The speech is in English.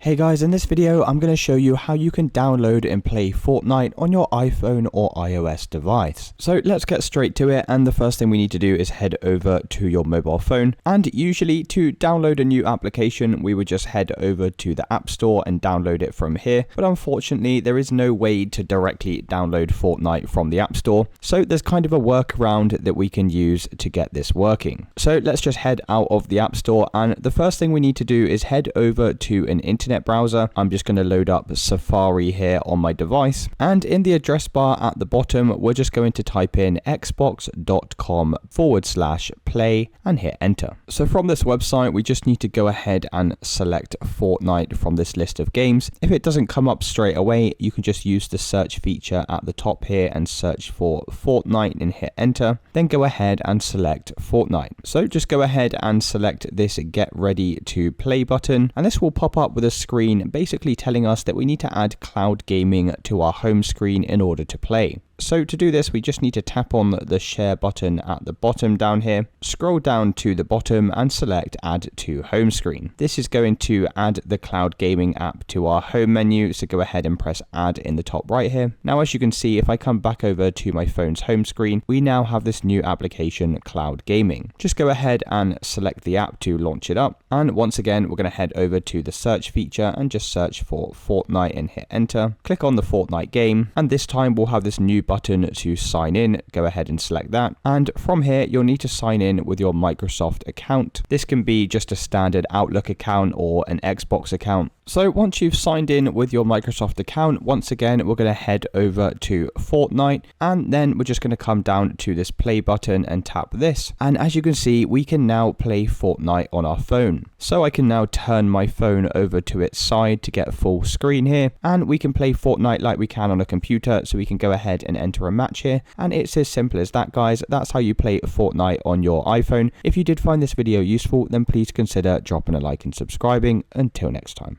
Hey guys, in this video I'm going to show you how you can download and play Fortnite on your iPhone or iOS device. So let's get straight to it, and the first thing we need to do is head over to your mobile phone, and usually to download a new application we would just head over to the App Store and download it from here, but unfortunately there is no way to directly download Fortnite from the App Store, so there's kind of a workaround that we can use to get this working. So let's just head out of the App Store, and the first thing we need to do is head over to an internet browser. I'm just going to load up Safari here on my device, and in the address bar at the bottom we're just going to type in xbox.com/play and hit enter. So from this website we just need to go ahead and select Fortnite from this list of games. If it doesn't come up straight away, you can just use the search feature at the top here and search for Fortnite and hit enter, then go ahead and select Fortnite. So just go ahead and select this get ready to play button, and this will pop up with a screen basically telling us that we need to add cloud gaming to our home screen in order to play. So to do this, we just need to tap on the share button at the bottom down here, scroll down to the bottom and select add to home screen. This is going to add the cloud gaming app to our home menu, so go ahead and press add in the top right here. Now as you can see, if I come back over to my phone's home screen, we now have this new application, cloud gaming. Just go ahead and select the app to launch it up, and once again we're going to head over to the search feature and just search for Fortnite and hit enter. Click on the Fortnite game, and this time we'll have this new button to sign in. Go ahead and select that, and from here you'll need to sign in with your Microsoft account. This can be just a standard Outlook account or an Xbox account. So once you've signed in with your Microsoft account, once again we're going to head over to Fortnite, and then we're just going to come down to this play button and tap this, and as you can see we can now play Fortnite on our phone. So I can now turn my phone over to its side to get full screen here, and we can play Fortnite like we can on a computer. So we can go ahead and enter a match here, and it's as simple as that, guys. That's how you play Fortnite on your iPhone. If you did find this video useful, then please consider dropping a like and subscribing. Until next time.